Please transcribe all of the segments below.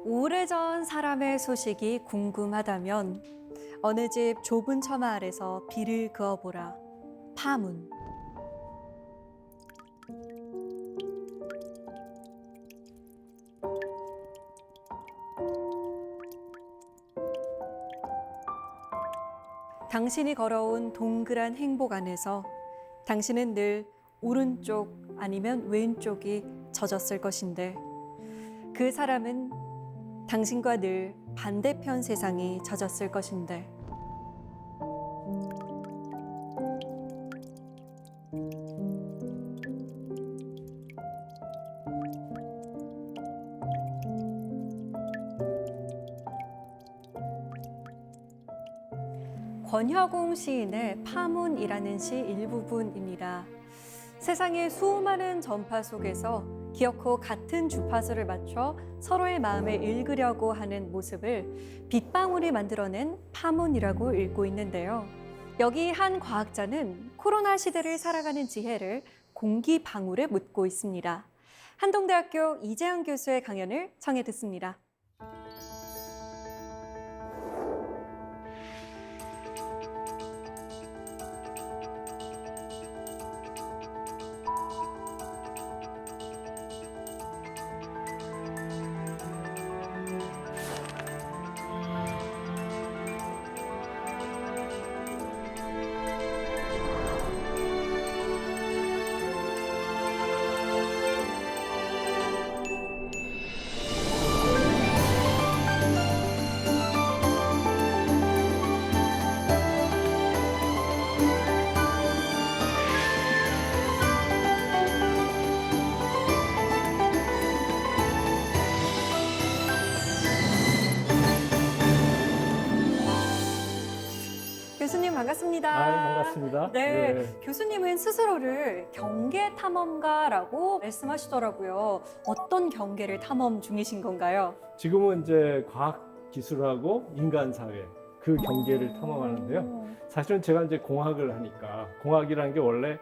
오래전 사람의 소식이 궁금하다면 어느 집 좁은 처마 아래서 비를 그어보라. 파문. 당신이 걸어온 동그란 행복 안에서 당신은 늘 오른쪽 아니면 왼쪽이 젖었을 것인데 그 사람은 당신과 늘 반대편 세상이 젖었을 것인데 권혁웅 시인의 파문이라는 시 일부분입니다. 세상의 수많은 전파 속에서 기어코 같은 주파수를 맞춰 서로의 마음을 읽으려고 하는 모습을 빗방울이 만들어낸 파문이라고 읽고 있는데요. 여기 한 과학자는 코로나 시대를 살아가는 지혜를 공기방울에 묻고 있습니다. 한동대학교 이재영 교수의 강연을 청해 듣습니다. 교수님 반갑습니다. 반갑습니다. 네, 네. 교수님은 스스로를 경계 탐험가라고 말씀하시더라고요. 어떤 경계를 탐험 중이신 건가요? 지금은 이제 과학 기술하고 인간 사회 그 경계를 탐험하는데요. 사실은 제가 이제 공학을 하니까 공학이라는 게 원래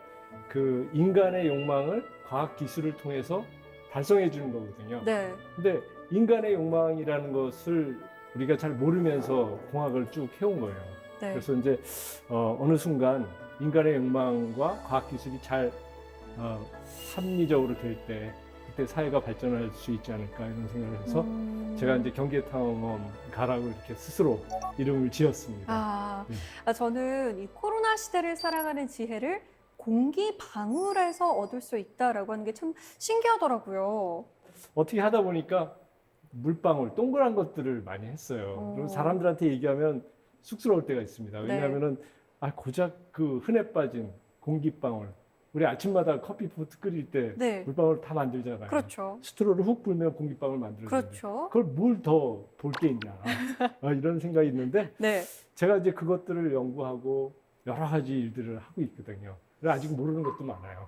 그 인간의 욕망을 과학 기술을 통해서 달성해 주는 거거든요. 네. 근데 인간의 욕망이라는 것을 우리가 잘 모르면서 공학을 쭉 해온 거예요. 네. 그래서 이제 어느 순간 인간의 욕망과 과학 기술이 잘 합리적으로 될 때 그때 사회가 발전할 수 있지 않을까 이런 생각을 해서 제가 이제 경계탐험가라고 이렇게 스스로 이름을 지었습니다. 저는 이 코로나 시대를 살아가는 지혜를 공기 방울에서 얻을 수 있다라고 하는 게 참 신기하더라고요. 어떻게 하다 보니까 물방울, 동그란 것들을 많이 했어요. 그리고 사람들한테 얘기하면 쑥스러울 때가 있습니다. 왜냐하면은 고작 그 흔해 빠진 공기방울. 우리 아침마다 커피포트 끓일 때 물방울 다 만들잖아요. 그렇죠. 스트로를 훅 불면 공기방울 만들어요. 그렇죠. 그걸 뭘 더 볼 게 있냐 이런 생각이 있는데 제가 이제 그것들을 연구하고 여러 가지 일들을 하고 있거든요. 아직 모르는 것도 많아요.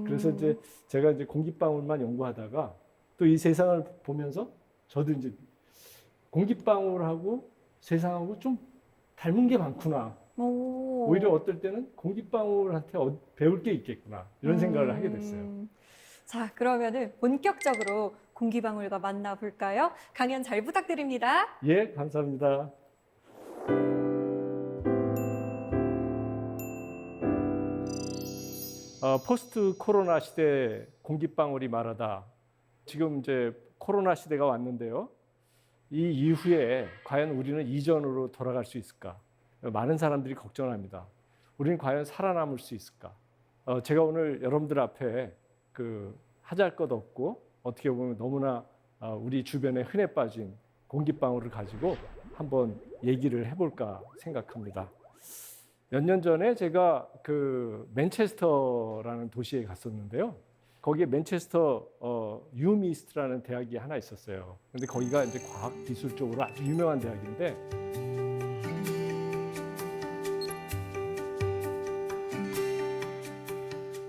그래서 이제 제가 이제 공기방울만 연구하다가 또 이 세상을 보면서 저도 이제 공기방울하고 세상하고 좀 닮은 게 많구나. 오히려 어떨 때는 공기방울한테 배울 게 있겠구나. 이런 생각을 하게 됐어요. 자, 그러면은 본격적으로 공기방울과 만나볼까요? 강연 잘 부탁드립니다. 예, 감사합니다. 포스트 코로나 시대 공기방울이 말하다. 지금 이제 코로나 시대가 왔는데요. 이 이후에 과연 우리는 이전으로 돌아갈 수 있을까? 많은 사람들이 걱정합니다. 우리는 과연 살아남을 수 있을까? 제가 오늘 여러분들 앞에 하잘 것 없고 어떻게 보면 너무나 우리 주변에 흔해 빠진 공기방울을 가지고 한번 얘기를 해볼까 생각합니다. 몇 년 전에 제가 맨체스터라는 도시에 갔었는데요. 거기에 맨체스터 유미스트라는 대학이 하나 있었어요. 근데 거기가 이제 과학 기술 쪽으로 아주 유명한 대학인데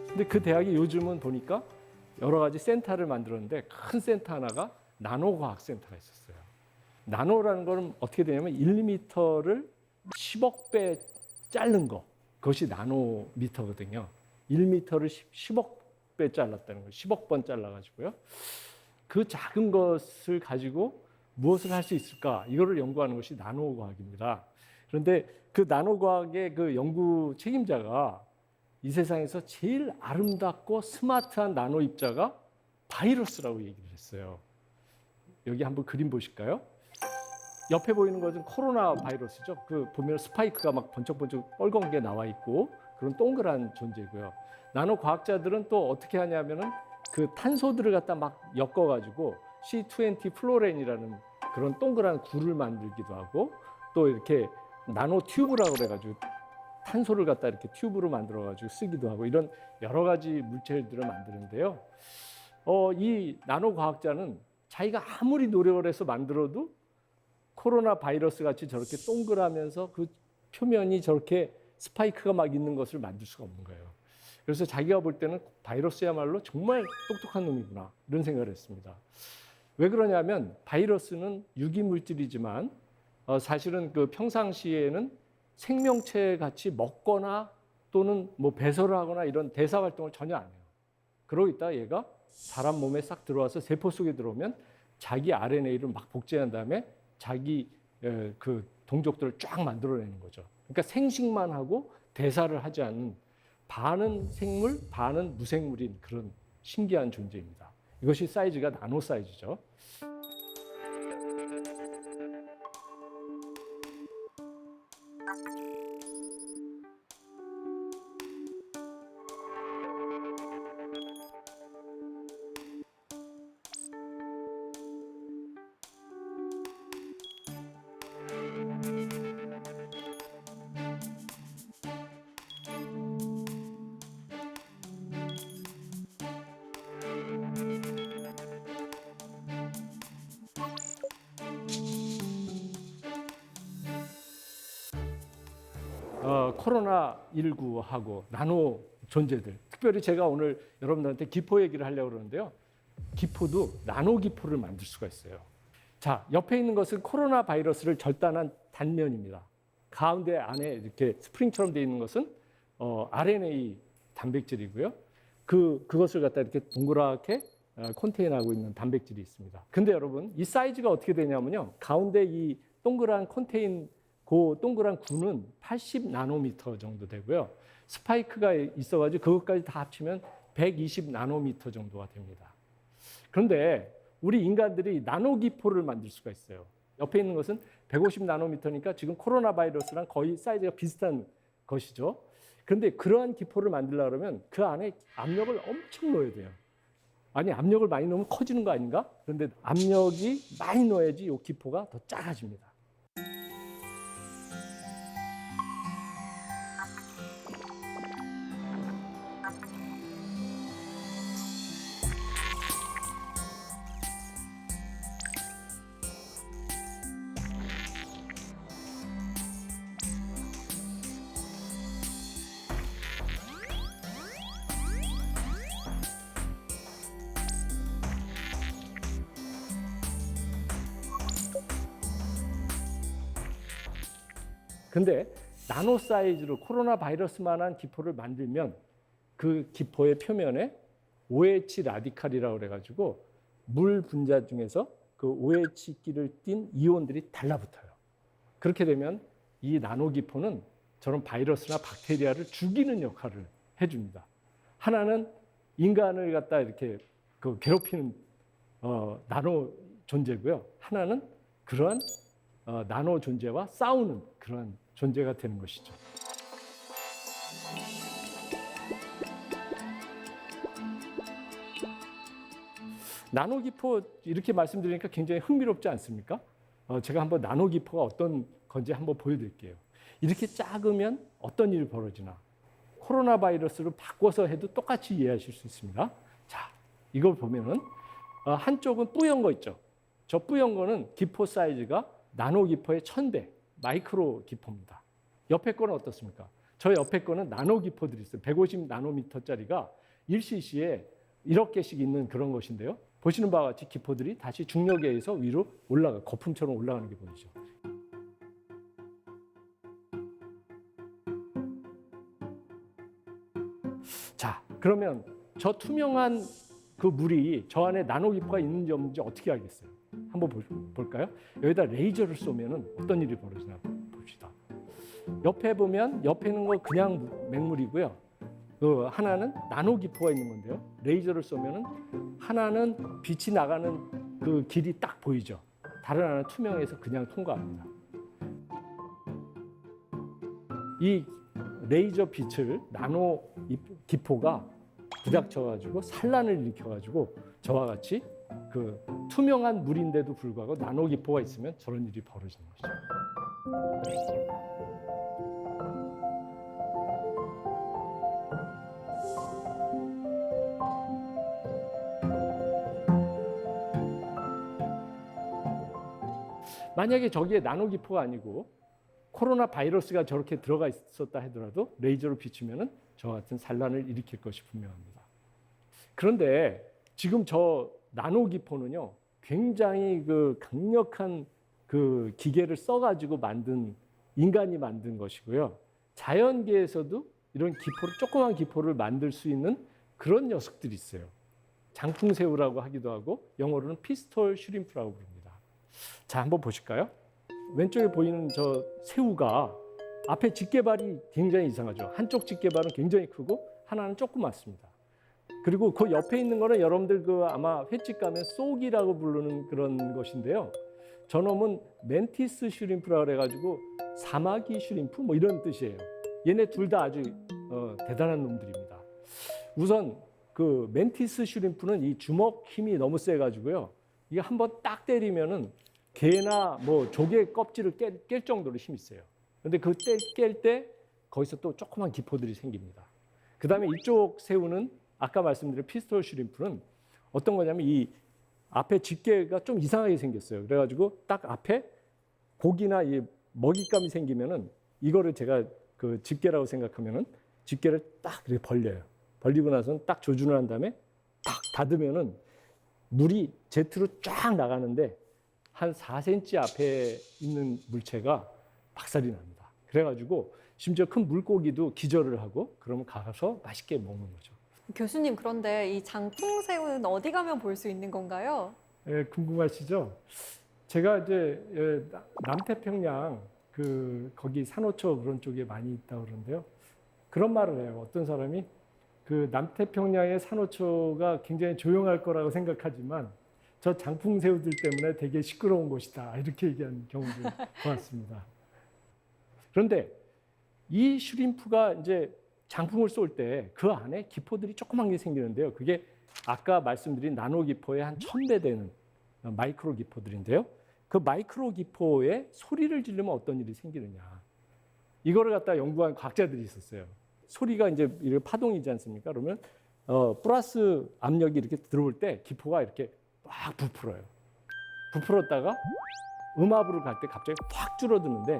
근데 그 대학이 요즘은 보니까 여러 가지 센터를 만들었는데 큰 센터 하나가 나노과학 센터가 있었어요. 나노라는 건 어떻게 되냐면 1m를 10억 배 자른 거. 그것이 나노미터거든요. 1m를 10억 배 잘랐다는 거예요. 10억 번 잘라가지고요. 그 작은 것을 가지고 무엇을 할 수 있을까? 이거를 연구하는 것이 나노과학입니다. 그런데 그 나노과학의 그 연구 책임자가 이 세상에서 제일 아름답고 스마트한 나노 입자가 바이러스라고 얘기를 했어요. 여기 한번 그림 보실까요? 옆에 보이는 것은 코로나 바이러스죠. 그 보면 스파이크가 막 번쩍번쩍 뻘건 게 나와 있고 그런 동그란 존재고요. 나노 과학자들은 또 어떻게 하냐면은 그 탄소들을 갖다 막 엮어가지고 C20 플로렌이라는 그런 동그란 굴을 만들기도 하고 또 이렇게 나노 튜브라고 그래가지고 탄소를 갖다 이렇게 튜브로 만들어가지고 쓰기도 하고 이런 여러 가지 물체들을 만드는데요. 이 나노 과학자는 자기가 아무리 노력을 해서 만들어도 코로나 바이러스 같이 저렇게 동그라면서 그 표면이 저렇게 스파이크가 막 있는 것을 만들 수가 없는 거예요. 그래서 자기가 볼 때는 바이러스야말로 정말 똑똑한 놈이구나 이런 생각을 했습니다. 왜 그러냐면 바이러스는 유기물질이지만 사실은 그 평상시에는 생명체 같이 먹거나 또는 뭐 배설을 하거나 이런 대사 활동을 전혀 안 해요. 그러고 있다가 얘가 사람 몸에 싹 들어와서 세포 속에 들어오면 자기 RNA를 막 복제한 다음에 자기 그 동족들을 쫙 만들어내는 거죠. 그러니까 생식만 하고 대사를 하지 않는 반은 생물, 반은 무생물인 그런 신기한 존재입니다. 이것이 사이즈가 나노 사이즈죠. 코로나19하고 나노 존재들, 특별히 제가 오늘 여러분들한테 기포 얘기를 하려고 그러는데요. 기포도 나노 기포를 만들 수가 있어요. 자, 옆에 있는 것은 코로나 바이러스를 절단한 단면입니다. 가운데 안에 이렇게 스프링처럼 되어 있는 것은 RNA 단백질이고요. 그것을 갖다 이렇게 동그랗게 컨테인하고 있는 단백질이 있습니다. 근데 여러분, 이 사이즈가 어떻게 되냐면요. 가운데 이 동그란 컨테인 그 동그란 구는 80 나노미터 정도 되고요. 스파이크가 있어가지고 그것까지 다 합치면 120 나노미터 정도가 됩니다. 그런데 우리 인간들이 나노기포를 만들 수가 있어요. 옆에 있는 것은 150 나노미터니까 지금 코로나 바이러스랑 거의 사이즈가 비슷한 것이죠. 그런데 그러한 기포를 만들려고 그러면 그 안에 압력을 엄청 넣어야 돼요. 아니, 압력을 많이 넣으면 커지는 거 아닌가? 그런데 압력이 많이 넣어야지 이 기포가 더 작아집니다. 근데 나노 사이즈로 코로나 바이러스만한 기포를 만들면 그 기포의 표면에 OH 라디칼이라고 그래가지고 물 분자 중에서 그 OH끼를 띤 이온들이 달라붙어요. 그렇게 되면 이 나노 기포는 저런 바이러스나 박테리아를 죽이는 역할을 해줍니다. 하나는 인간을 갖다 이렇게 괴롭히는 나노 존재고요. 하나는 그러한 나노 존재와 싸우는 그러한 존재가 되는 것이죠. 나노기포 이렇게 말씀드리니까 굉장히 흥미롭지 않습니까? 제가 한번 나노기포가 어떤 건지 한번 보여드릴게요. 이렇게 작으면 어떤 일이 벌어지나. 코로나 바이러스로 바꿔서 해도 똑같이 이해하실 수 있습니다. 자, 이걸 보면은 한쪽은 뿌연 거 있죠. 저 뿌연 거는 기포 사이즈가 나노기포의 1000배, 마이크로 기포입니다. 옆에 거는 어떻습니까? 저 옆에 거는 나노기포들이 있어요. 150 나노미터짜리가 1cc에 1억 개씩 있는 그런 것인데요. 보시는 바와 같이 기포들이 다시 중력에 의해서 위로 거품처럼 올라가는 게 보이죠. 자, 그러면 저 투명한 그 물이 저 안에 나노기포가 있는지 없는지 어떻게 알겠어요? 한번 볼까요? 여기다 레이저를 쏘면은 어떤 일이 벌어지나 봅시다. 옆에 보면 옆에 있는 거 그냥 맹물이고요. 그 하나는 나노 기포가 있는 건데요. 레이저를 쏘면은 하나는 빛이 나가는 그 길이 딱 보이죠. 다른 하나는 투명해서 그냥 통과합니다. 이 레이저 빛을 나노 기포가 부닥쳐가지고 산란을 일으켜가지고 저와 같이 그 투명한 물인데도 불구하고 나노 기포가 있으면 저런 일이 벌어지는 것이죠. 만약에 저기에 나노 기포가 아니고 코로나 바이러스가 저렇게 들어가 있었다 하더라도 레이저로 비추면은 저와 같은 산란을 일으킬 것이 분명합니다. 그런데 지금 저 나노 기포는요, 굉장히 그 강력한 그 기계를 써가지고 인간이 만든 것이고요. 자연계에서도 이런 조그만 기포를 만들 수 있는 그런 녀석들이 있어요. 장풍새우라고 하기도 하고 영어로는 피스톨 슈림프라고 부릅니다. 자, 한번 보실까요? 왼쪽에 보이는 저 새우가 앞에 집게발이 굉장히 이상하죠. 한쪽 집게발은 굉장히 크고 하나는 조그맣습니다. 그리고 그 옆에 있는 거는 여러분들 아마 횟집 가면 쏘기라고 부르는 그런 것인데요. 저놈은 멘티스 슈림프라 그래가지고 사마귀 슈림프 뭐 이런 뜻이에요. 얘네 둘 다 아주 대단한 놈들입니다. 우선 그 멘티스 슈림프는 이 주먹 힘이 너무 세가지고요. 이게 한번 딱 때리면은 개나 뭐 조개 껍질을 깰 정도로 힘이 세요. 그런데 그 깰 때 거기서 또 조그만 기포들이 생깁니다. 그 다음에 이쪽 새우는 아까 말씀드린 피스톨 슈림프는 어떤 거냐면 이 앞에 집게가 좀 이상하게 생겼어요. 그래가지고 딱 앞에 고기나 이 먹잇감이 생기면은 이거를 제가 그 집게라고 생각하면은 집게를 딱 이렇게 벌려요. 벌리고 나서는 딱 조준을 한 다음에 딱 닫으면은 물이 제트로 쫙 나가는데 한 4cm 앞에 있는 물체가 박살이 납니다. 그래가지고 심지어 큰 물고기도 기절을 하고 그러면 가서 맛있게 먹는 거죠. 교수님, 그런데 이 장풍새우는 어디 가면 볼 수 있는 건가요? 예, 궁금하시죠? 제가 이제 남태평양 거기 산호초 그런 쪽에 많이 있다 그러는데요. 그런 말을 해요. 어떤 사람이 그 남태평양의 산호초가 굉장히 조용할 거라고 생각하지만 저 장풍새우들 때문에 되게 시끄러운 곳이다. 이렇게 얘기하는 경우도 보았습니다. 그런데 이 슈림프가 이제 장풍을 쏠 때 그 안에 기포들이 조그만 게 생기는데요. 그게 아까 말씀드린 나노 기포의 한 1000배 되는 마이크로 기포들인데요. 그 마이크로 기포에 소리를 지르면 어떤 일이 생기느냐. 이거를 갖다 연구한 과학자들이 있었어요. 소리가 이제 이렇게 파동이지 않습니까? 그러면 플러스 압력이 이렇게 들어올 때 기포가 이렇게 막 부풀어요. 부풀었다가 음압으로 갈 때 갑자기 확 줄어드는데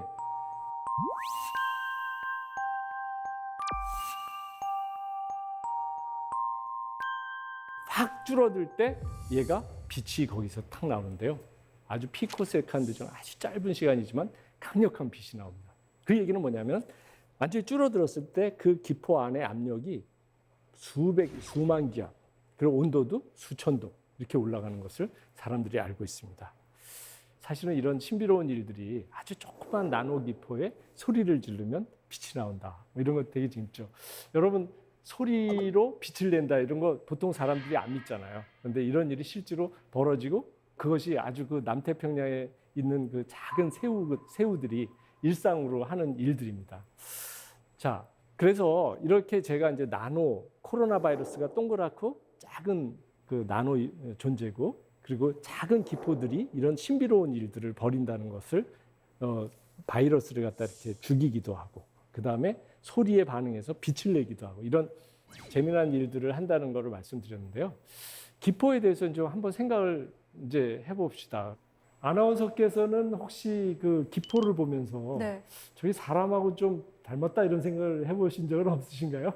확 줄어들 때 얘가 빛이 거기서 탁 나오는데요. 아주 피코세컨드 중 아주 짧은 시간이지만 강력한 빛이 나옵니다. 그 얘기는 뭐냐면 완전히 줄어들었을 때 그 기포 안에 압력이 수만 기압, 그리고 온도도 수천 도 이렇게 올라가는 것을 사람들이 알고 있습니다. 사실은 이런 신비로운 일들이 아주 조그만 나노 기포에 소리를 지르면 빛이 나온다. 이런 거 되게 재밌죠. 여러분 소리로 빛을 낸다 이런 거 보통 사람들이 안 믿잖아요. 그런데 이런 일이 실제로 벌어지고 그것이 아주 그 남태평양에 있는 그 작은 새우들이 일상으로 하는 일들입니다. 자, 그래서 이렇게 제가 이제 코로나 바이러스가 동그랗고 작은 그 나노 존재고 그리고 작은 기포들이 이런 신비로운 일들을 벌인다는 것을 바이러스를 갖다 이렇게 죽이기도 하고 그 다음에 소리에 반응해서 빛을 내기도 하고 이런 재미난 일들을 한다는 것을 말씀드렸는데요. 기포에 대해서 좀 한번 생각을 이제 해봅시다. 아나운서께서는 혹시 그 기포를 보면서 네. 저희 사람하고 좀 닮았다 이런 생각을 해보신 적은 없으신가요?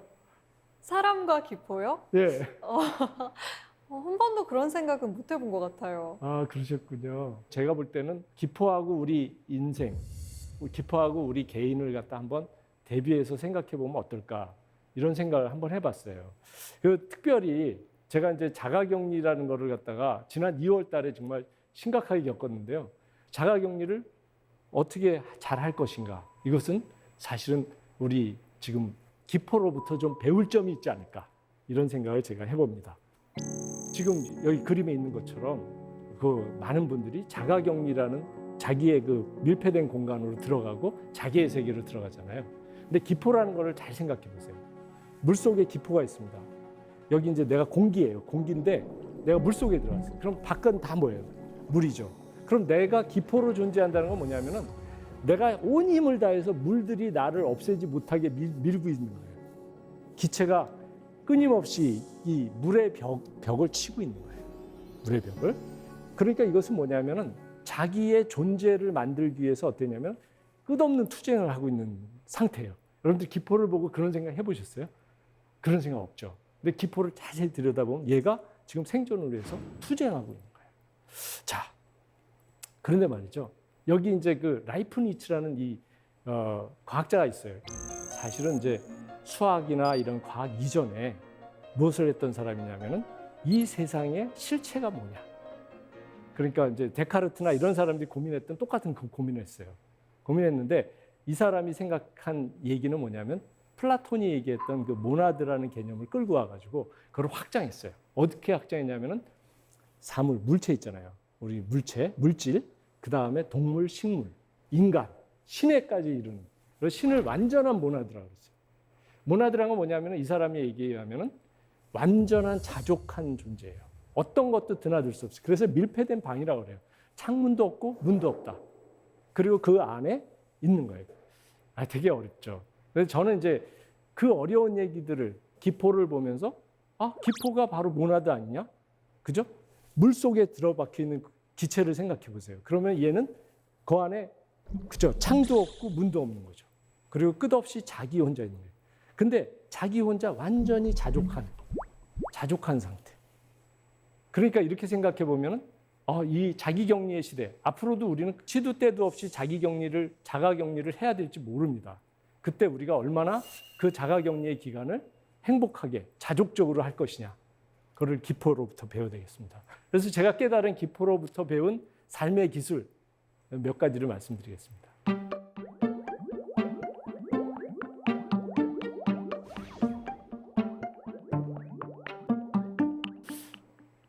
사람과 기포요? 네. 한 번도 그런 생각은 못 해본 것 같아요. 아, 그러셨군요. 제가 볼 때는 기포하고 우리 인생, 기포하고 우리 개인을 갖다 한번 대비해서 생각해 보면 어떨까 이런 생각을 한번 해봤어요. 특별히 제가 이제 자가격리라는 거를 갖다가 지난 2월 달에 정말 심각하게 겪었는데요. 자가격리를 어떻게 잘 할 것인가? 이것은 사실은 우리 지금 기포로부터 좀 배울 점이 있지 않을까? 이런 생각을 제가 해봅니다. 지금 여기 그림에 있는 것처럼 그 많은 분들이 자가격리라는 자기의 그 밀폐된 공간으로 들어가고 자기의 세계로 들어가잖아요. 근데 기포라는 거를 잘 생각해 보세요. 물속에 기포가 있습니다. 여기 이제 내가 공기예요. 공기인데 내가 물속에 들어갔어요. 그럼 밖은 다 뭐예요? 물이죠. 그럼 내가 기포로 존재한다는 건 뭐냐면은 내가 온 힘을 다해서 물들이 나를 없애지 못하게 밀고 있는 거예요. 기체가 끊임없이 이 물의 벽을 치고 있는 거예요. 물의 벽을. 그러니까 이것은 뭐냐면은 자기의 존재를 만들기 위해서 어떠냐면 끝없는 투쟁을 하고 있는 상태예요. 여러분들 기포를 보고 그런 생각 해보셨어요? 그런 생각 없죠. 근데 기포를 자세히 들여다보면 얘가 지금 생존을 위해서 투쟁하고 있는 거예요. 자, 그런데 말이죠. 여기 이제 그 라이프니츠라는 이 과학자가 있어요. 사실은 이제 수학이나 이런 과학 이전에 무엇을 했던 사람이냐면은 이 세상의 실체가 뭐냐. 그러니까 이제 데카르트나 이런 사람들이 고민했던 똑같은 그 고민을 했어요. 고민했는데 이 사람이 생각한 얘기는 뭐냐면 플라톤이 얘기했던 그 모나드라는 개념을 끌고 와가지고 그걸 확장했어요. 어떻게 확장했냐면은 사물, 물체 있잖아요. 우리 물체, 물질, 그 다음에 동물, 식물, 인간, 신에까지 이르는. 그래서 신을 완전한 모나드라고 그랬어요. 모나드라는 건 뭐냐면 이 사람의 얘기에 의하면 완전한 자족한 존재예요. 어떤 것도 드나들 수 없어요. 그래서 밀폐된 방이라고 그래요. 창문도 없고 문도 없다. 그리고 그 안에 있는 거예요. 되게 어렵죠. 그래서 저는 이제 그 어려운 얘기들을 기포를 보면서 기포가 바로 모나드 아니냐? 그죠? 물 속에 들어박혀 있는 기체를 생각해 보세요. 그러면 얘는 그 안에 그죠? 창도 없고 문도 없는 거죠. 그리고 끝없이 자기 혼자 있는 거예요. 근데 자기 혼자 완전히 자족한 상태. 그러니까 이렇게 생각해 보면은 이 자기격리의 시대, 앞으로도 우리는 시도 때도 없이 자가격리를 해야 될지 모릅니다. 그때 우리가 얼마나 그 자가격리의 기간을 행복하게, 자족적으로 할 것이냐. 그걸 기포로부터 배워야 되겠습니다. 그래서 제가 깨달은 기포로부터 배운 삶의 기술 몇 가지를 말씀드리겠습니다.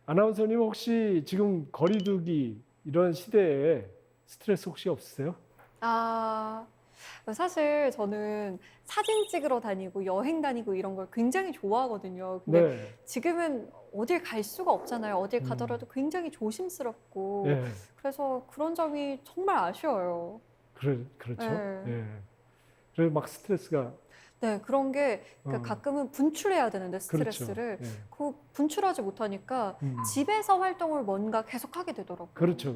아나운서님 혹시 지금 거리두기 이런 시대에 스트레스 혹시 없으세요? 사실 저는 사진 찍으러 다니고 여행 다니고 이런 걸 굉장히 좋아하거든요. 근데 네. 지금은 어딜 갈 수가 없잖아요. 어딜 가더라도 굉장히 조심스럽고 네. 그래서 그런 점이 정말 아쉬워요. 그렇죠. 네. 네. 그래서 막 스트레스가 네, 그런 게 그러니까 가끔은 분출해야 되는데 스트레스를 그렇죠. 네. 그 분출하지 못하니까 집에서 활동을 뭔가 계속 하게 되더라고요. 그렇죠.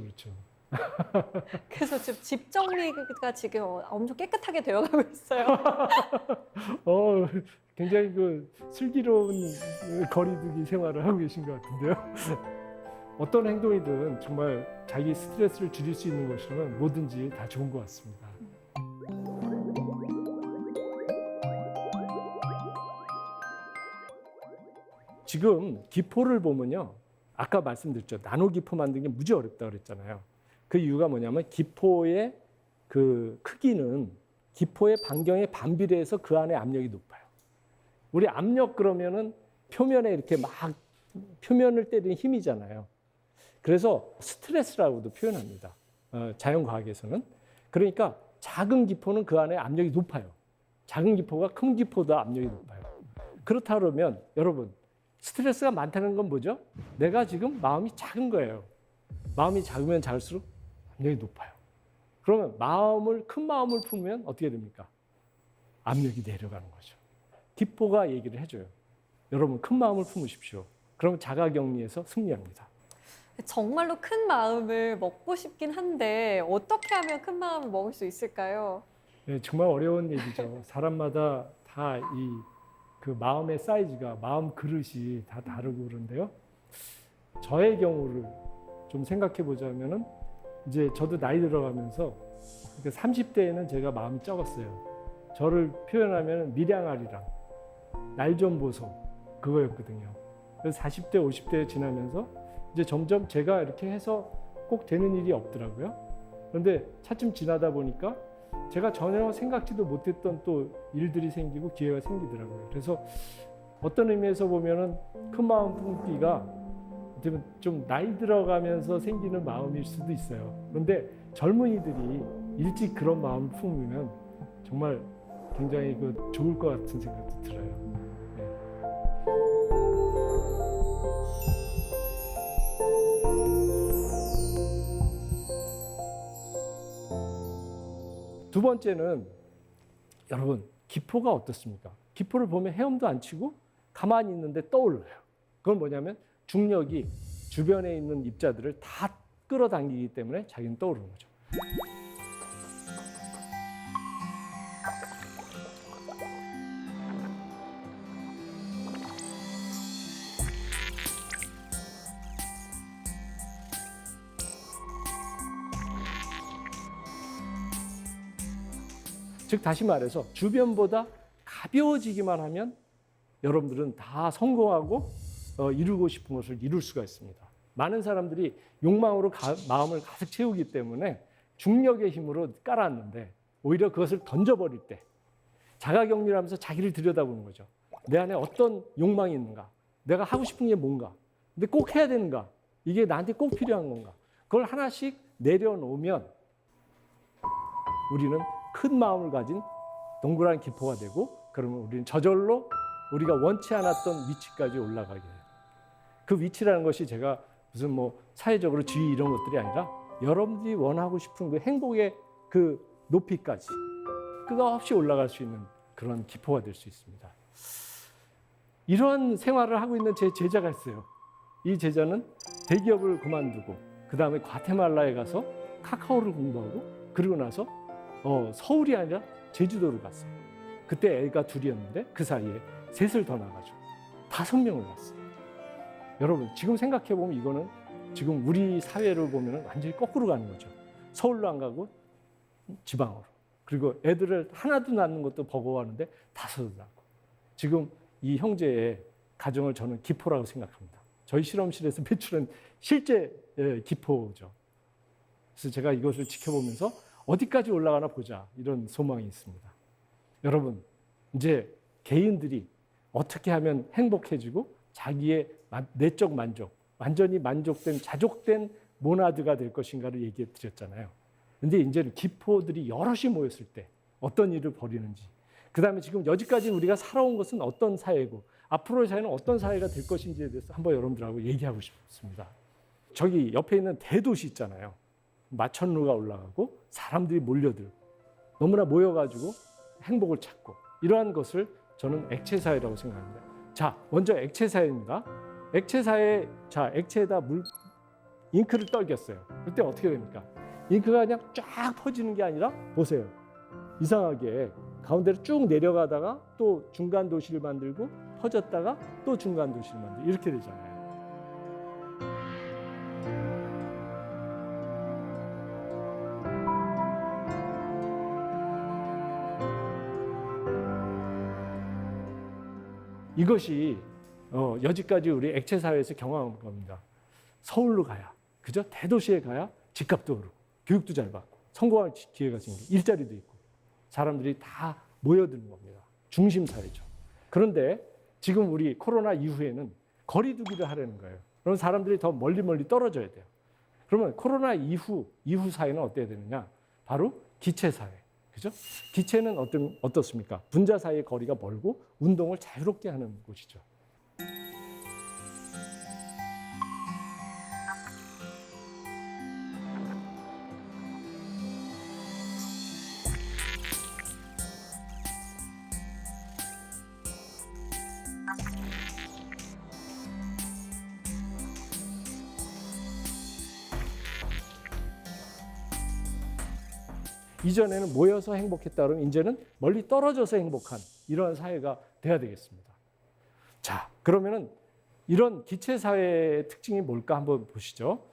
그래서 지금 집 정리가 지금 엄청 깨끗하게 되어가고 있어요. 굉장히 그 슬기로운 거리두기 생활을 하고 계신 것 같은데요. 어떤 행동이든 정말 자기 스트레스를 줄일 수 있는 것이라면 뭐든지 다 좋은 것 같습니다. 지금 기포를 보면요. 아까 말씀드렸죠. 나노 기포 만드는 게 무지 어렵다고 그랬잖아요. 그 이유가 뭐냐면 기포의 그 크기는 기포의 반경에 반비례해서 그 안에 압력이 높아요. 우리 압력 그러면은 표면에 이렇게 막 표면을 때리는 힘이잖아요. 그래서 스트레스라고도 표현합니다. 자연과학에서는. 그러니까 작은 기포는 그 안에 압력이 높아요. 작은 기포가 큰 기포보다 압력이 높아요. 그렇다 그러면 여러분 스트레스가 많다는 건 뭐죠? 내가 지금 마음이 작은 거예요. 마음이 작으면 작을수록 압력이 높아요. 그러면 큰 마음을 품으면 어떻게 됩니까? 압력이 내려가는 거죠. 기포가 얘기를 해줘요. 여러분 큰 마음을 품으십시오. 그러면 자가격리에서 승리합니다. 정말로 큰 마음을 먹고 싶긴 한데 어떻게 하면 큰 마음을 먹을 수 있을까요? 네, 정말 어려운 얘기죠. 사람마다 다 그 마음의 사이즈가 마음 그릇이 다 다르고 그런데요. 저의 경우를 좀 생각해 보자면은 이제 저도 나이 들어가면서 30대에는 제가 마음이 적었어요. 저를 표현하면 밀양아리랑 날 좀 보소 그거였거든요. 그래서 40대, 50대 지나면서 이제 점점 제가 이렇게 해서 꼭 되는 일이 없더라고요. 그런데 차츰 지나다 보니까 제가 전혀 생각지도 못했던 또 일들이 생기고 기회가 생기더라고요. 그래서 어떤 의미에서 보면은 큰 마음 품기가 좀 나이 들어가면서 생기는 마음일 수도 있어요. 그런데 젊은이들이 일찍 그런 마음을 품으면 정말 굉장히 좋을 것 같은 생각도 들어요. 두 번째는 여러분 기포가 어떻습니까? 기포를 보면 헤엄도 안 치고 가만히 있는데 떠올라요. 그건 뭐냐면 중력이 주변에 있는 입자들을 다 끌어당기기 때문에 자기는 떠오르는 거죠. 즉 다시 말해서 주변보다 가벼워지기만 하면 여러분들은 다 성공하고 이루고 싶은 것을 이룰 수가 있습니다. 많은 사람들이 욕망으로 마음을 가득 채우기 때문에 중력의 힘으로 깔았는데 오히려 그것을 던져버릴 때 자가격리하면서 자기를 들여다보는 거죠. 내 안에 어떤 욕망이 있는가? 내가 하고 싶은 게 뭔가? 근데 꼭 해야 되는가? 이게 나한테 꼭 필요한 건가? 그걸 하나씩 내려놓으면 우리는 큰 마음을 가진 동그란 기포가 되고 그러면 우리는 저절로 우리가 원치 않았던 위치까지 올라가게 돼요. 그 위치라는 것이 제가 무슨 사회적으로 지위 이런 것들이 아니라 여러분들이 원하고 싶은 그 행복의 그 높이까지 끝없이 올라갈 수 있는 그런 기포가 될 수 있습니다. 이러한 생활을 하고 있는 제 제자가 있어요. 이 제자는 대기업을 그만두고 그 다음에 과테말라에 가서 카카오를 공부하고 그리고 나서 서울이 아니라 제주도로 갔어요. 그때 애가 둘이었는데 그 사이에 셋을 더 낳아가지고 5명을 낳았어요. 여러분 지금 생각해보면 이거는 지금 우리 사회를 보면 완전히 거꾸로 가는 거죠. 서울로 안 가고 지방으로. 그리고 애들을 하나도 낳는 것도 버거워하는데 5을 낳고. 지금 이 형제의 가정을 저는 기포라고 생각합니다. 저희 실험실에서 배출한 실제 기포죠. 그래서 제가 이것을 지켜보면서 어디까지 올라가나 보자 이런 소망이 있습니다. 여러분 이제 개인들이 어떻게 하면 행복해지고 자기의 내적 만족, 완전히 만족된 자족된 모나드가 될 것인가를 얘기해 드렸잖아요. 근데 이제는 기포들이 여럿이 모였을 때 어떤 일을 벌이는지, 그 다음에 지금 여지까지 우리가 살아온 것은 어떤 사회고 앞으로의 사회는 어떤 사회가 될 것인지에 대해서 한번 여러분들하고 얘기하고 싶습니다. 저기 옆에 있는 대도시 있잖아요. 마천루가 올라가고 사람들이 몰려들고 너무나 모여가지고 행복을 찾고 이러한 것을 저는 액체사회라고 생각합니다. 자, 먼저 액체사회입니다. 액체사회, 자, 액체에다 잉크를 떨겼어요. 그때 어떻게 됩니까? 잉크가 그냥 쫙 퍼지는 게 아니라 보세요. 이상하게 가운데로 쭉 내려가다가 또 중간 도시를 만들고 퍼졌다가 또 중간 도시를 만들고 이렇게 되잖아요. 이것이 여지까지 우리 액체 사회에서 경험한 겁니다. 서울로 가야, 그죠? 대도시에 가야 집값도 오르고 교육도 잘 받고 성공할 기회가 생기고 일자리도 있고 사람들이 다 모여드는 겁니다. 중심 사회죠. 그런데 지금 우리 코로나 이후에는 거리두기를 하려는 거예요. 그럼 사람들이 더 멀리 떨어져야 돼요. 그러면 코로나 이후 사회는 어때야 되느냐? 바로 기체 사회. 그죠? 기체는 어떻습니까? 분자 사이의 거리가 멀고 운동을 자유롭게 하는 곳이죠. 이전에는 모여서 행복했다 그러면 이제는 멀리 떨어져서 행복한 이러한 사회가 돼야 되겠습니다. 자, 그러면은 이런 기체 사회의 특징이 뭘까 한번 보시죠.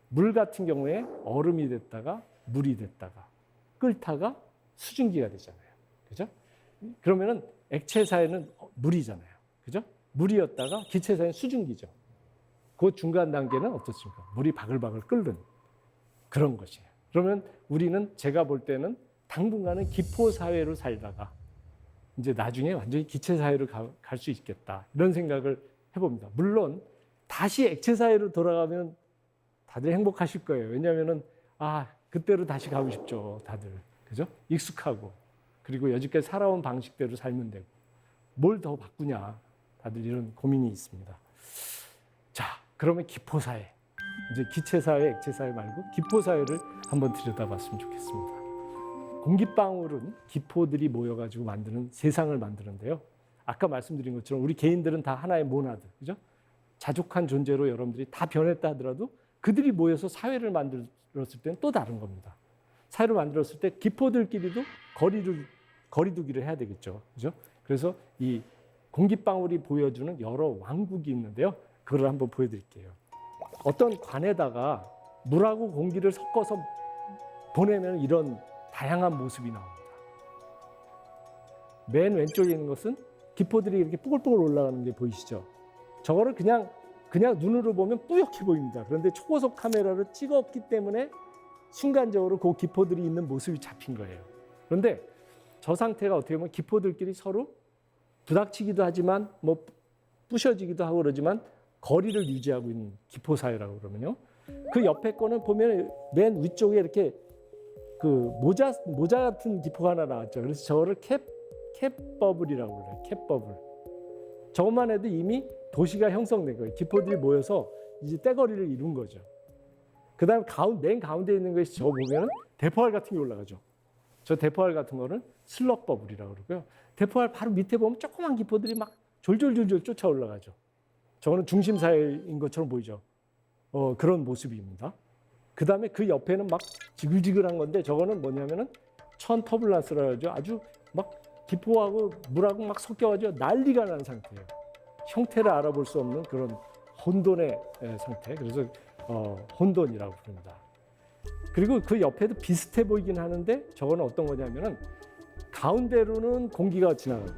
물 같은 경우에 얼음이 됐다가 물이 됐다가 끓다가 수증기가 되잖아요. 그죠? 그러면은 액체 사회는 물이잖아요. 그죠? 물이었다가 기체 사회는 수증기죠. 그 중간 단계는 어떻습니까? 물이 바글바글 끓는 그런 것이에요. 그러면 우리는 제가 볼 때는 당분간은 기포 사회로 살다가 이제 나중에 완전히 기체 사회로 갈 수 있겠다. 이런 생각을 해봅니다. 물론 다시 액체 사회로 돌아가면 다들 행복하실 거예요. 왜냐하면은 그때로 다시 가고 싶죠. 다들. 그죠? 익숙하고. 그리고 여지까지 살아온 방식대로 살면 되고. 뭘 더 바꾸냐. 다들 이런 고민이 있습니다. 자, 그러면 기포 사회. 이제 기체 사회, 액체 사회 말고 기포 사회를 한번 들여다봤으면 좋겠습니다. 공기방울은 기포들이 모여가지고 만드는 세상을 만드는데요. 아까 말씀드린 것처럼 우리 개인들은 다 하나의 모나드, 그죠? 자족한 존재로 여러분들이 다 변했다 하더라도 그들이 모여서 사회를 만들었을 때는 또 다른 겁니다. 사회를 만들었을 때 기포들끼리도 거리두기를 해야 되겠죠, 그죠? 그래서 이 공기방울이 보여주는 여러 왕국이 있는데요. 그걸 한번 보여드릴게요. 어떤 관에다가 물하고 공기를 섞어서 보내면 이런 다양한 모습이 나옵니다. 맨 왼쪽에 있는 것은 기포들이 이렇게 뽀글뽀글 올라가는 게 보이시죠? 저거를 그냥 눈으로 보면 뿌옇게 보입니다. 그런데 초고속 카메라로 찍었기 때문에 순간적으로 그 기포들이 있는 모습이 잡힌 거예요. 그런데 저 상태가 어떻게 보면 기포들끼리 서로 부닥치기도 하지만 뭐 부셔지기도 하고 그러지만 거리를 유지하고 있는 기포 사회라고 그러면요. 그 옆에 거는 보면 맨 위쪽에 이렇게 그 모자 같은 기포가 하나 나왔죠. 그래서 저거를 캡버블이라고 그래요. 캡버블. 저것만 해도 이미 도시가 형성된 거예요. 기포들이 모여서 이제 떼거리를 이룬 거죠. 그다음 맨 가운데 있는 것이 저거 보면은 대포알 같은 게 올라가죠. 저 대포알 같은 거는 슬럽 버블이라고 그러고요. 대포알 바로 밑에 보면 조그만 기포들이 막 졸졸졸졸 쫓아 올라가죠. 저거는 중심 사회인 것처럼 보이죠. 그런 모습입니다. 그 다음에 그 옆에는 막 지글지글한 건데 저거는 뭐냐면은 천 터블란스라고 하죠. 아주 막 기포하고 물하고 막 섞여가지고 난리가 나는 상태예요. 형태를 알아볼 수 없는 그런 혼돈의 상태. 그래서 혼돈이라고 부릅니다. 그리고 그 옆에도 비슷해 보이긴 하는데 저거는 어떤 거냐면은 가운데로는 공기가 지나가고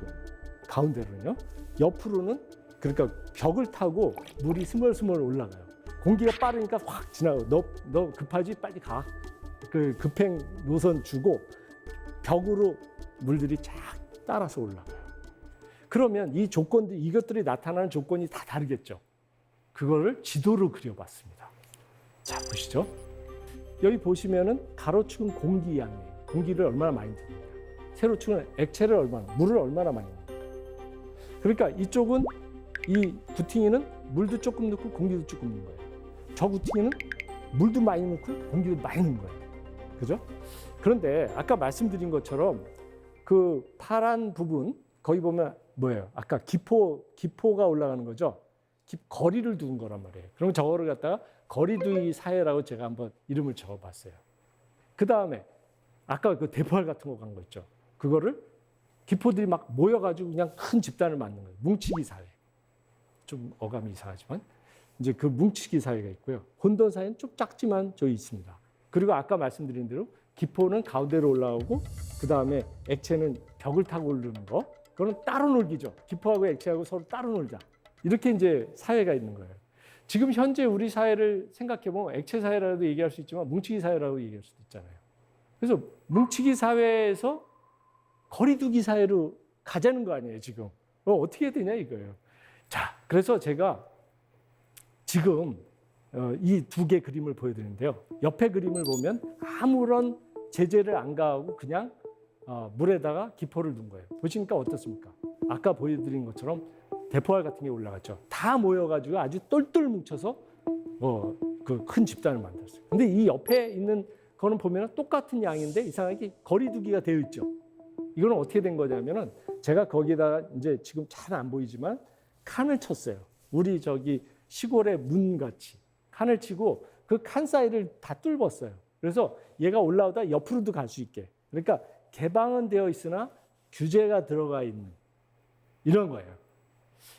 가운데로는요. 옆으로는 그러니까 벽을 타고 물이 스멀스멀 올라가요. 공기가 빠르니까 확 지나가요. 너 급하지? 빨리 가. 그 급행 노선 주고 벽으로 물들이 쫙 따라서 올라가요. 그러면 이 조건들, 이것들이 나타나는 조건이 다 다르겠죠. 그거를 지도로 그려봤습니다. 자, 보시죠. 여기 보시면은 가로축은 공기 양이에요. 공기를 얼마나 많이 듭니까? 세로축은 액체를 물을 얼마나 많이 넣습니까? 그러니까 이쪽은 이 구팅이는 물도 조금 넣고 공기도 조금 넣는 거예요. 저 구팅이는 물도 많이 넣고 공기도 많이 넣는 거예요. 그죠? 그런데 아까 말씀드린 것처럼 그 파란 부분 거기 보면 뭐예요? 아까 기포가 올라가는 거죠. 거리를 두는 거란 말이에요. 그럼 저거를 갖다가 거리두기 사회라고 제가 한번 이름을 적어봤어요. 그 다음에 아까 그 대포알 같은 거 간 거 있죠. 그거를 기포들이 막 모여가지고 그냥 큰 집단을 만든 거예요. 뭉치기 사회. 좀 어감이 이상하지만 이제 그 뭉치기 사회가 있고요. 혼돈 사회는 좀 작지만 저기 있습니다. 그리고 아까 말씀드린 대로 기포는 가운데로 올라오고 그 다음에 액체는 벽을 타고 오르는 거. 그거는 따로 놀기죠. 기포하고 액체하고 서로 따로 놀자. 이렇게 이제 사회가 있는 거예요. 지금 현재 우리 사회를 생각해 보면 액체 사회라고도 얘기할 수 있지만 뭉치기 사회라고 얘기할 수도 있잖아요. 그래서 뭉치기 사회에서 거리두기 사회로 가자는 거 아니에요, 지금. 어떻게 해야 되냐 이거예요. 자, 그래서 제가 지금 이 두 개 그림을 보여드리는데요. 옆에 그림을 보면 아무런 제재를 안 가하고 그냥 물에다가 기포를 둔 거예요. 보시니까 어떻습니까? 아까 보여드린 것처럼 대포알 같은 게 올라갔죠. 다 모여가지고 아주 똘똘 뭉쳐서 그 큰 집단을 만들었어요. 근데 이 옆에 있는 거는 보면 똑같은 양인데 이상하게 거리두기가 되어 있죠. 이거는 어떻게 된 거냐면은 제가 거기다가 이제 지금 잘 안 보이지만 칸을 쳤어요. 우리 저기 시골의 문 같이 칸을 치고 그 칸 사이를 다 뚫었어요. 그래서 얘가 올라오다 옆으로도 갈 수 있게. 그러니까 개방은 되어 있으나 규제가 들어가 있는 이런 거예요.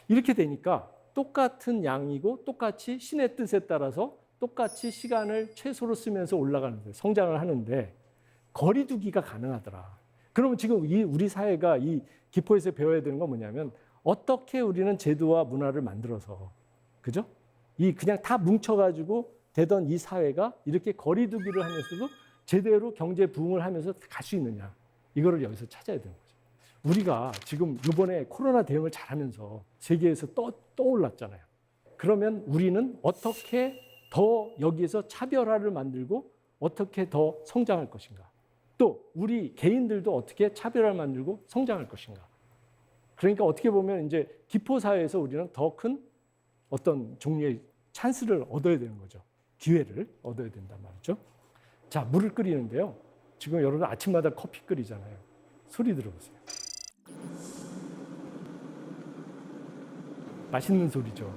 이렇게 되니까 똑같은 양이고 똑같이 신의 뜻에 따라서 똑같이 시간을 최소로 쓰면서 올라가는 거예요. 성장을 하는데 거리두기가 가능하더라. 그러면 지금 우리 사회가 이 기포에서 배워야 되는 건 뭐냐면 어떻게 우리는 제도와 문화를 만들어서 그죠? 이 그냥 다 뭉쳐가지고 되던 이 사회가 이렇게 거리두기를 하면서도 제대로 경제 부흥을 하면서 갈 수 있느냐. 이거를 여기서 찾아야 되는 거죠. 우리가 지금 이번에 코로나 대응을 잘하면서 세계에서 떠올랐잖아요. 그러면 우리는 어떻게 더 여기에서 차별화를 만들고 어떻게 더 성장할 것인가? 또 우리 개인들도 어떻게 차별화를 만들고 성장할 것인가? 그러니까 어떻게 보면 이제 기포 사회에서 우리는 더 큰 어떤 종류의 찬스를 얻어야 되는 거죠. 기회를 얻어야 된단 말이죠. 자, 물을 끓이는데요. 지금 여러분 아침마다 커피 끓이잖아요. 소리 들어보세요. 맛있는 소리죠.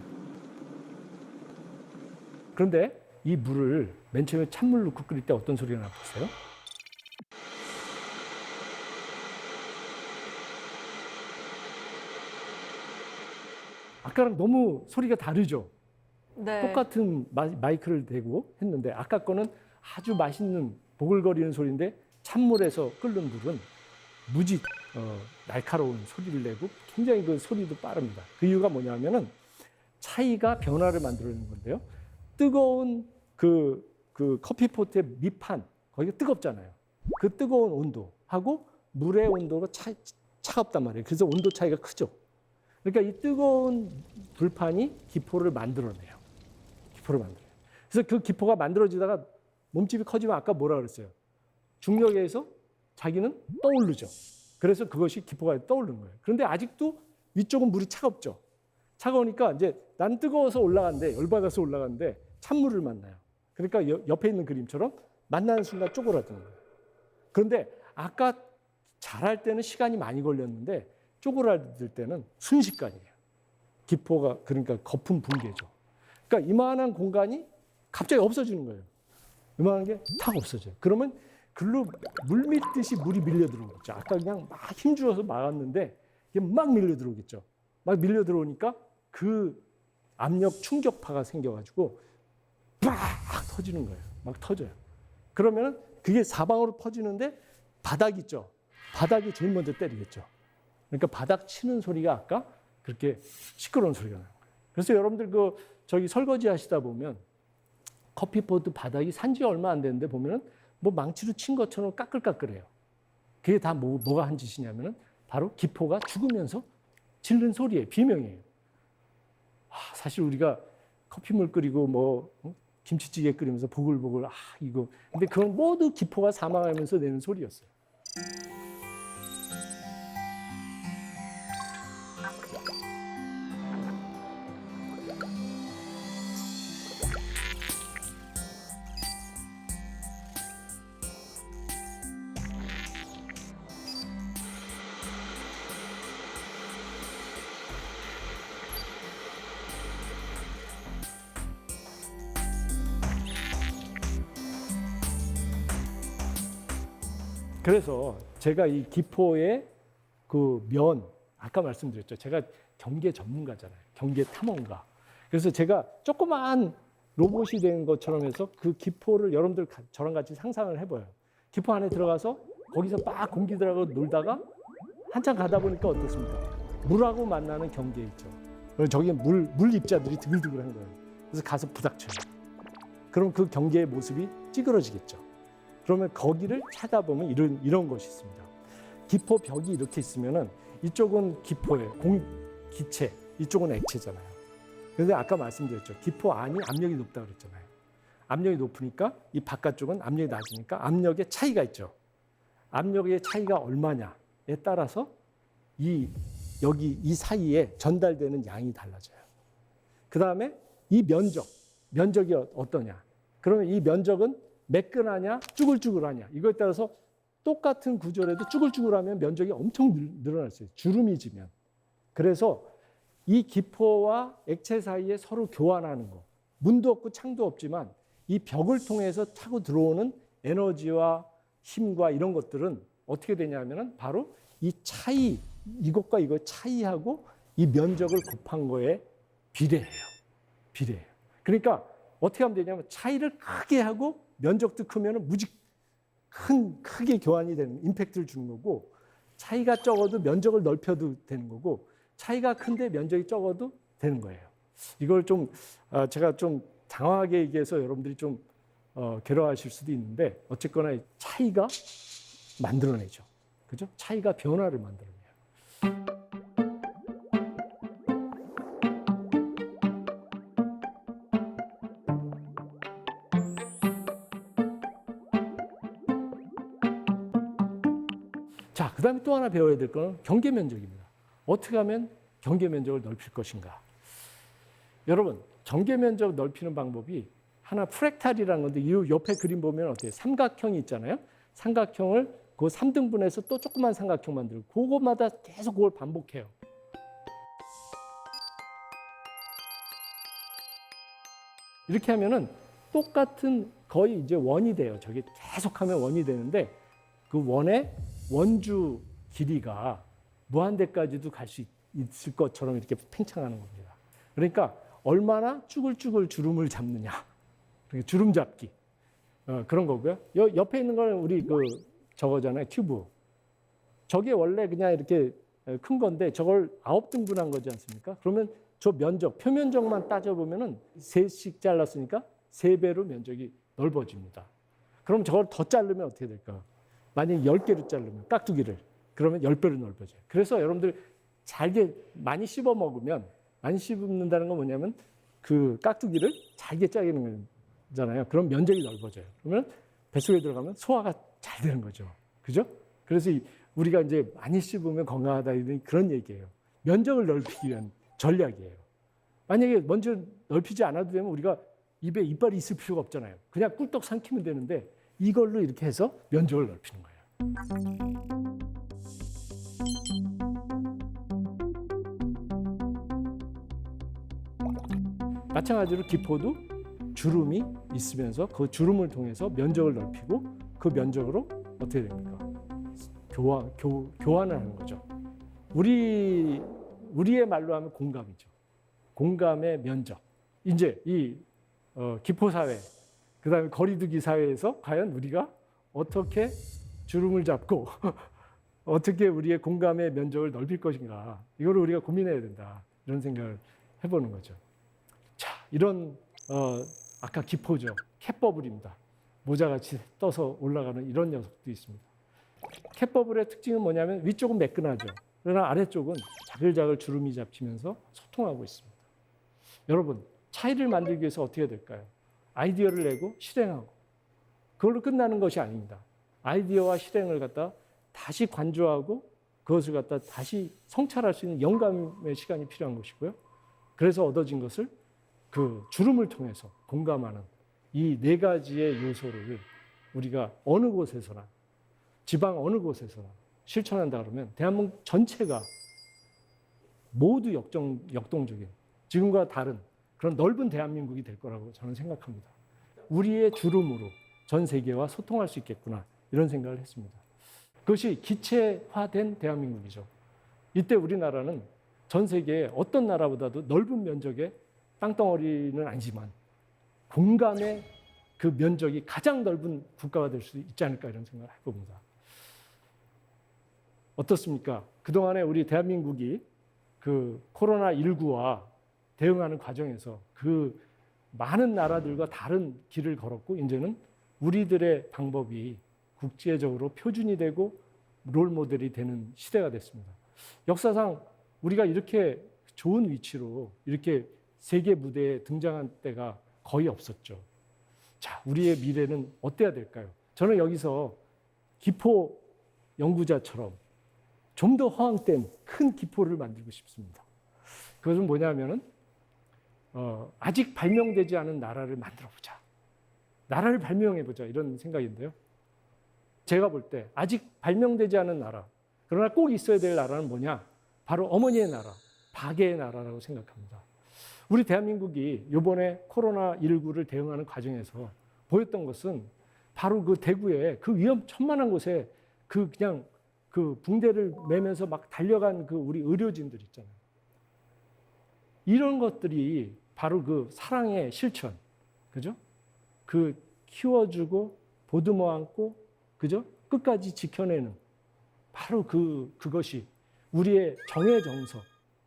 그런데 이 물을 맨 처음에 찬물 넣고 끓일 때 어떤 소리가 나보세요? 아까랑 너무 소리가 다르죠? 네. 똑같은 마이크를 대고 했는데 아까 거는 아주 맛있는 보글거리는 소리인데 찬물에서 끓는 물은 무지 날카로운 소리를 내고 굉장히 그 소리도 빠릅니다. 그 이유가 뭐냐면은 차이가 변화를 만들어내는 건데요. 뜨거운 그 커피포트의 밑판, 거기가 뜨겁잖아요. 그 뜨거운 온도하고 물의 온도가 차갑단 말이에요. 그래서 온도 차이가 크죠. 그러니까 이 뜨거운 불판이 기포를 만들어내요. 기포를 만들어요. 그래서 그 기포가 만들어지다가 몸집이 커지면 아까 뭐라 그랬어요? 중력에 의해서 자기는 떠오르죠. 그래서 그것이 기포가 떠오르는 거예요. 그런데 아직도 위쪽은 물이 차갑죠. 차가우니까 이제 난 뜨거워서 올라가는데 열받아서 올라가는데 찬물을 만나요. 그러니까 옆에 있는 그림처럼 만나는 순간 쪼그라드는 거예요. 그런데 아까 잘할 때는 시간이 많이 걸렸는데 쪼그라들 때는 순식간이에요. 기포가 그러니까 거품 붕괴죠. 그러니까 이만한 공간이 갑자기 없어지는 거예요. 이만한 게 탁 없어져요. 그러면 글로 물 밀듯이 물이 밀려 들어오겠죠. 아까 그냥 막 힘주어서 막았는데 이게 막 밀려 들어오겠죠. 막 밀려 들어오니까 그 압력 충격파가 생겨가지고 빡 터지는 거예요. 막 터져요. 그러면 그게 사방으로 퍼지는데 바닥 있죠. 바닥이 제일 먼저 때리겠죠. 그러니까 바닥 치는 소리가 아까 그렇게 시끄러운 소리가 나는 거예요. 그래서 여러분들 저기 설거지 하시다 보면 커피포트 바닥이 산지 얼마 안 됐는데 보면은 뭐 망치로 친 것처럼 까끌까끌해요. 그게 다 뭐가 한 짓이냐면은 바로 기포가 죽으면서 질른 소리예요. 비명이에요. 사실 우리가 커피물 끓이고 김치찌개 끓이면서 보글보글 이거 근데 그건 모두 기포가 사망하면서 내는 소리였어요. 그래서 제가 이 기포의 그 아까 말씀드렸죠. 제가 경계 전문가잖아요. 경계 탐험가. 그래서 제가 조그마한 로봇이 된 것처럼 해서 그 기포를 여러분들 저랑 같이 상상을 해봐요. 기포 안에 들어가서 거기서 막 공기들하고 놀다가 한참 가다 보니까 어떻습니까? 물하고 만나는 경계 있죠. 저기 물 입자들이 드글드글한 거예요. 그래서 가서 부닥쳐요. 그럼 그 경계의 모습이 찌그러지겠죠. 그러면 거기를 찾아보면 이런 것이 있습니다. 기포 벽이 이렇게 있으면은 이쪽은 기포예요. 기체, 이쪽은 액체잖아요. 그런데 아까 말씀드렸죠. 기포 안이 압력이 높다고 그랬잖아요. 압력이 높으니까 이 바깥쪽은 압력이 낮으니까 압력의 차이가 있죠. 압력의 차이가 얼마냐에 따라서 여기 이 사이에 전달되는 양이 달라져요. 그 다음에 이 면적이 어떠냐? 그러면 이 면적은 매끈하냐, 쭈글쭈글하냐 이거에 따라서 똑같은 구조라도 쭈글쭈글하면 면적이 엄청 늘어날 수 있어요. 주름이 지면. 그래서 이 기포와 액체 사이에 서로 교환하는 거. 문도 없고 창도 없지만 이 벽을 통해서 차고 들어오는 에너지와 힘과 이런 것들은 어떻게 되냐면은 바로 이 차이, 이것과 이거 차이하고 이 면적을 곱한 거에 비례해요. 비례해요. 그러니까 어떻게 하면 되냐면 차이를 크게 하고 면적도 크면 무지 크게 교환이 되는 임팩트를 주는 거고 차이가 적어도 면적을 넓혀도 되는 거고 차이가 큰데 면적이 적어도 되는 거예요. 이걸 제가 좀 장황하게 얘기해서 여러분들이 좀 괴로워하실 수도 있는데 어쨌거나 차이가 만들어내죠. 그죠? 차이가 변화를 만들어내요. 자, 그다음에 또 하나 배워야 될 건 경계 면적입니다. 어떻게 하면 경계 면적을 넓힐 것인가? 여러분, 경계 면적 넓히는 방법이 하나 프랙탈이라는 건데 이 옆에 그림 보면 어때요? 삼각형이 있잖아요. 삼각형을 그 3등분해서 또 조그만 삼각형 만들고 그것마다 계속 그걸 반복해요. 이렇게 하면은 똑같은 거의 이제 원이 돼요. 저게 계속하면 원이 되는데 그 원의 원주 길이가 무한대까지도 갈 수 있을 것처럼 이렇게 팽창하는 겁니다. 그러니까 얼마나 쭈글쭈글 주름을 잡느냐. 그러니까 주름 잡기. 그런 거고요. 옆에 있는 건 우리 저거잖아요. 큐브. 저게 원래 그냥 이렇게 큰 건데 저걸 9등분한 거지 않습니까? 그러면 저 면적, 표면적만 따져보면은 3씩 잘랐으니까 3배로 면적이 넓어집니다. 그럼 저걸 더 자르면 어떻게 될까? 만약에 10개로 자르면 깍두기를 그러면 10배로 넓어져요. 그래서 여러분들 잘게 많이 씹어 먹으면 많이 씹는다는 건 뭐냐면 그 깍두기를 잘게 짜기는 거잖아요. 그럼 면적이 넓어져요. 그러면 뱃속에 들어가면 소화가 잘 되는 거죠. 그죠? 그래서 우리가 이제 많이 씹으면 건강하다 이런 그런 얘기예요. 면적을 넓히기 위한 전략이에요. 만약에 먼저 넓히지 않아도 되면 우리가 입에 이빨이 있을 필요가 없잖아요. 그냥 꿀떡 삼키면 되는데 이걸로 이렇게 해서 면적을 넓히는 거예요. 마찬가지로 기포도 주름이 있으면서 그 주름을 통해서 면적을 넓히고 그 면적으로 어떻게 됩니까? 교환을 하는 거죠. 우리의 말로 하면 공감이죠. 공감의 면적. 이제 이 기포 사회, 그다음에 거리두기 사회에서 과연 우리가 어떻게 주름을 잡고 어떻게 우리의 공감의 면적을 넓힐 것인가, 이거를 우리가 고민해야 된다, 이런 생각을 해보는 거죠. 자, 이런 아까 기포죠. 캣버블입니다. 모자같이 떠서 올라가는 이런 녀석도 있습니다. 캣버블의 특징은 뭐냐면 위쪽은 매끈하죠. 그러나 아래쪽은 자글자글 주름이 잡히면서 소통하고 있습니다. 여러분, 차이를 만들기 위해서 어떻게 해야 될까요? 아이디어를 내고 실행하고, 그걸로 끝나는 것이 아닙니다. 아이디어와 실행을 갖다 다시 관조하고 그것을 갖다 다시 성찰할 수 있는 영감의 시간이 필요한 것이고요. 그래서 얻어진 것을 그 주름을 통해서 공감하는 이 4가지의 요소를 우리가 어느 곳에서나, 지방 어느 곳에서나 실천한다 그러면 대한민국 전체가 모두 역동적인, 지금과 다른 그런 넓은 대한민국이 될 거라고 저는 생각합니다. 우리의 주름으로 전 세계와 소통할 수 있겠구나, 이런 생각을 했습니다. 그것이 기체화된 대한민국이죠. 이때 우리나라는 전 세계의 어떤 나라보다도 넓은 면적의 땅덩어리는 아니지만 공감의 그 면적이 가장 넓은 국가가 될 수 있지 않을까, 이런 생각을 해봅니다. 어떻습니까? 그동안에 우리 대한민국이 그 코로나19와 대응하는 과정에서 그 많은 나라들과 다른 길을 걸었고, 이제는 우리들의 방법이 국제적으로 표준이 되고 롤 모델이 되는 시대가 됐습니다. 역사상 우리가 이렇게 좋은 위치로 이렇게 세계 무대에 등장한 때가 거의 없었죠. 자, 우리의 미래는 어때야 될까요? 저는 여기서 기포 연구자처럼 좀 더 허황된 큰 기포를 만들고 싶습니다. 그것은 뭐냐면은 아직 발명되지 않은 나라를 만들어보자. 나라를 발명해보자, 이런 생각인데요. 제가 볼 때 아직 발명되지 않은 나라, 그러나 꼭 있어야 될 나라는 뭐냐? 바로 어머니의 나라, 박애의 나라라고 생각합니다. 우리 대한민국이 이번에 코로나19를 대응하는 과정에서 보였던 것은 바로 그 대구에 그 위험천만한 곳에 그냥 그 붕대를 매면서 막 달려간 그 우리 의료진들 있잖아요. 이런 것들이 바로 그 사랑의 실천, 그죠? 그 키워주고 보듬어 안고, 그죠? 끝까지 지켜내는 바로 그것이 우리의 정의 정서,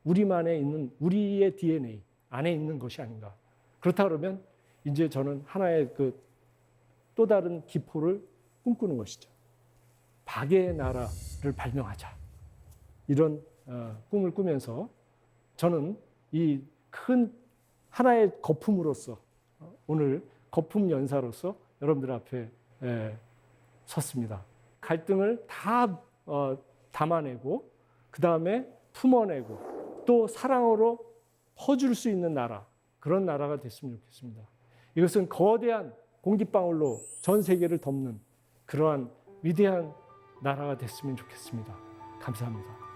우리만에 있는 우리의 DNA 안에 있는 것이 아닌가. 그렇다 그러면 이제 저는 하나의 그 또 다른 기포를 꿈꾸는 것이죠. 박의 나라를 발명하자. 이런 꿈을 꾸면서 저는 이 큰 하나의 거품으로서 오늘 거품 연사로서 여러분들 앞에 섰습니다. 갈등을 다 담아내고 그 다음에 품어내고 또 사랑으로 퍼줄 수 있는 나라, 그런 나라가 됐으면 좋겠습니다. 이것은 거대한 공기방울로 전 세계를 덮는 그러한 위대한 나라가 됐으면 좋겠습니다. 감사합니다.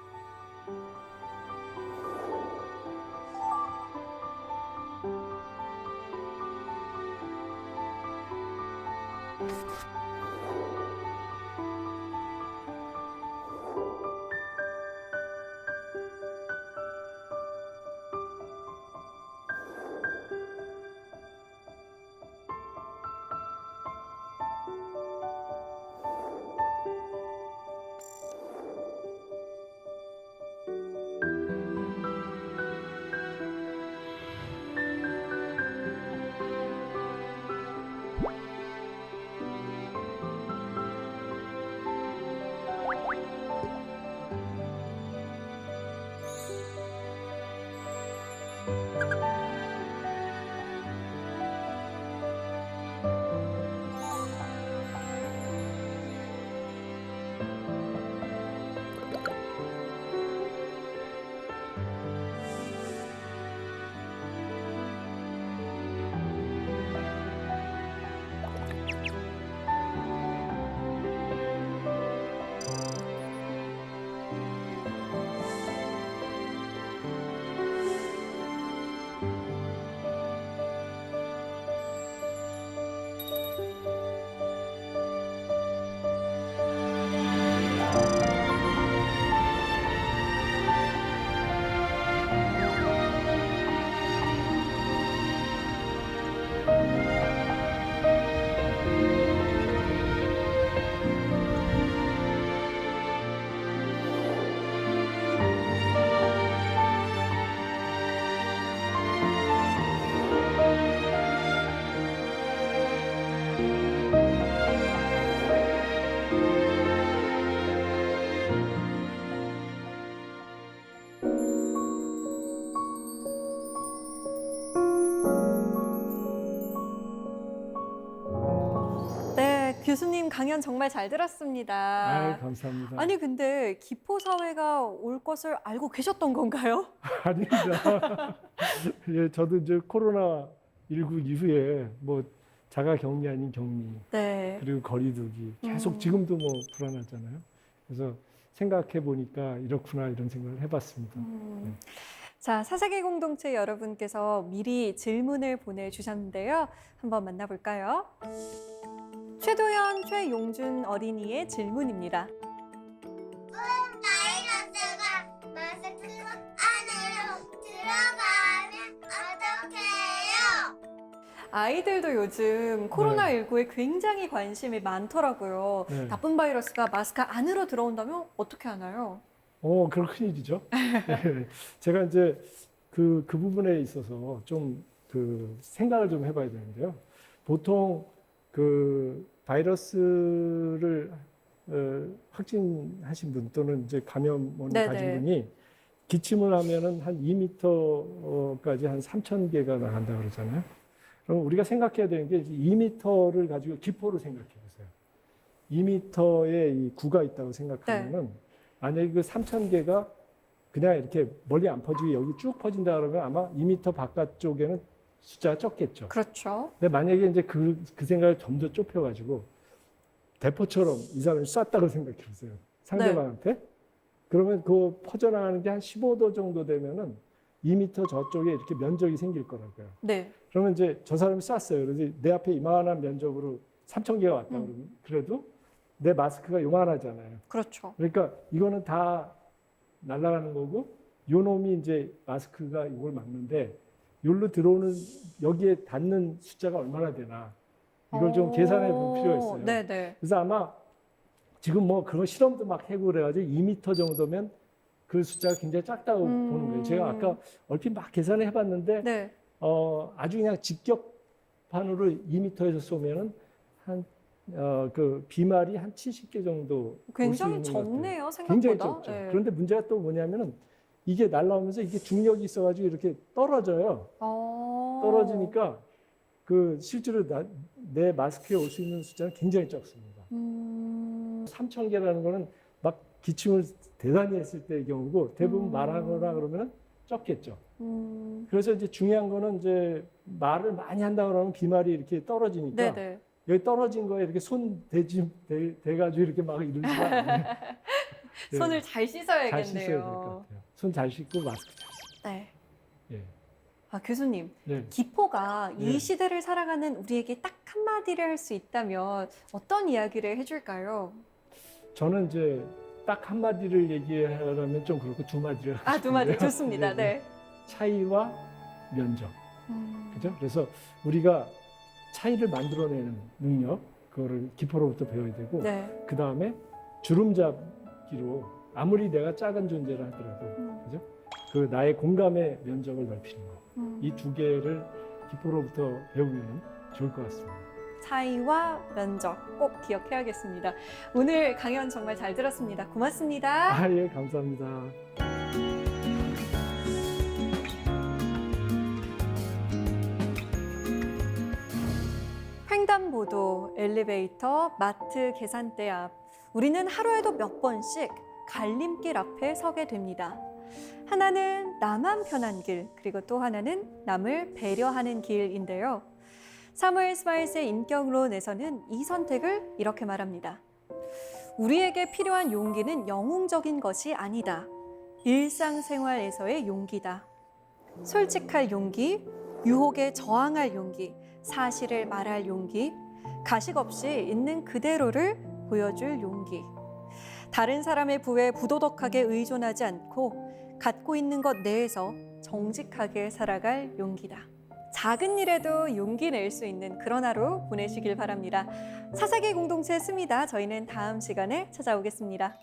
교수님 강연 정말 잘 들었습니다. 아유, 감사합니다. 아니 근데 기포사회가 올 것을 알고 계셨던 건가요? 아닙니다. 예, 저도 이제 코로나19 이후에 뭐 자가 격리 아닌 격리, 네. 그리고 거리두기 계속 지금도 뭐 불안하잖아요. 그래서 생각해 보니까 이렇구나 이런 생각을 해봤습니다. 자, 사사기 공동체 여러분께서 미리 질문을 보내주셨는데요. 한번 만나볼까요? 최도연, 최용준 어린이의 질문입니다. 바이러스가 마스크 안으로 들어가면 어떡해요? 아이들도 요즘 코로나19에 굉장히 관심이 많더라고요. 네. 나쁜 바이러스가 마스크 안으로 들어온다면 어떻게 하나요? 그건 큰일이죠. 예, 제가 이제 그 부분에 있어서 좀 그 생각을 좀 해봐야 되는데요. 보통 그 바이러스를 확진하신 분 또는 이제 감염원을 네네. 가진 분이 기침을 하면은 한 2m까지 한 3,000개가 나간다 그러잖아요. 그럼 우리가 생각해야 되는 게 2m를 가지고 기포를 생각해 보세요. 2m의 이 구가 있다고 생각하면은 만약에 그 3,000개가 그냥 이렇게 멀리 안 퍼지고 여기 쭉 퍼진다 그러면 아마 2m 바깥쪽에는 숫자가 적겠죠. 그렇죠. 근데 만약에 이제 그 생각을 좀 더 좁혀가지고 대포처럼 이 사람이 쐈다고 생각해 보세요. 상대방한테. 그러면 그 퍼져나가는 게 한 15도 정도 되면은 2m 저쪽에 이렇게 면적이 생길 거라고요. 네. 그러면 이제 저 사람이 쐈어요. 그래서 내 앞에 이만한 면적으로 3,000개가 왔다 그러면 그래도 내 마스크가 요만하잖아요. 그렇죠. 그러니까 이거는 다 날아가는 거고 요 놈이 이제 마스크가 이걸 막는데 여기로 들어오는 여기에 닿는 숫자가 얼마나 되나 이걸 좀 계산해 볼 필요가 있어요. 네네. 그래서 아마 지금 뭐 그런 실험도 막 해고 그래가지고 2m 정도면 그 숫자가 굉장히 작다고 보는 거예요. 제가 아까 얼핏 막 계산을 해봤는데 네. 아주 그냥 직격 주판으로 2m에서 쏘면은 그 비말이 한 70개 정도 굉장히 올수 있는 것 같아요. 적네요, 굉장히 생각보다. 적죠. 네. 그런데 문제가 또 뭐냐면은 이게 날라오면서 이게 중력이 있어가지고 이렇게 떨어져요. 떨어지니까 그 실제로 내 마스크에 올 수 있는 숫자는 굉장히 적습니다. 3,000개라는 거는 막 기침을 대단히 했을 때의 경우고 대부분 말하거나 그러면은 적겠죠. 그래서 이제 중요한 거는 이제 말을 많이 한다 그러면 비말이 이렇게 떨어지니까 네네. 여기 떨어진 거에 이렇게 손 대가지고 이렇게 막 이러지 않아요. 네. 손을 잘 씻어야겠네요. 잘 씻어야 될 것 같아요. 손 잘 씻고 마스크 잘 쓰고. 네. 예. 아, 교수님, 네. 기포가 네. 이 시대를 살아가는 우리에게 딱 한마디를 할 수 있다면 어떤 이야기를 해줄까요? 저는 이제 딱 한마디를 얘기하려면 좀 그렇고 두 마디를 하고 아, 두 마디 싶은데요. 좋습니다. 네, 네. 네. 차이와 면적. 그죠? 그래서 우리가 차이를 만들어내는 능력, 그거를 기포로부터 배워야 되고, 네. 그 다음에 주름잡기로 아무리 내가 작은 존재를 하더라도, 그죠? 그 나의 공감의 면적을 넓히는 거. 이 두 개를 기포로부터 배우면 좋을 것 같습니다. 차이와 면적 꼭 기억해야겠습니다. 오늘 강연 정말 잘 들었습니다. 고맙습니다. 아, 예, 감사합니다. 횡단보도, 엘리베이터, 마트, 계산대 앞. 우리는 하루에도 몇 번씩 갈림길 앞에 서게 됩니다. 하나는 나만 편한 길, 그리고 또 하나는 남을 배려하는 길인데요. 사무엘 스마일스의 인격론에서는 이 선택을 이렇게 말합니다. 우리에게 필요한 용기는 영웅적인 것이 아니다. 일상생활에서의 용기다. 솔직할 용기, 유혹에 저항할 용기, 사실을 말할 용기, 가식 없이 있는 그대로를 보여줄 용기. 다른 사람의 부에 부도덕하게 의존하지 않고 갖고 있는 것 내에서 정직하게 살아갈 용기다. 작은 일에도 용기 낼 수 있는 그런 하루 보내시길 바랍니다. 사사기 공동체 씁니다. 저희는 다음 시간에 찾아오겠습니다.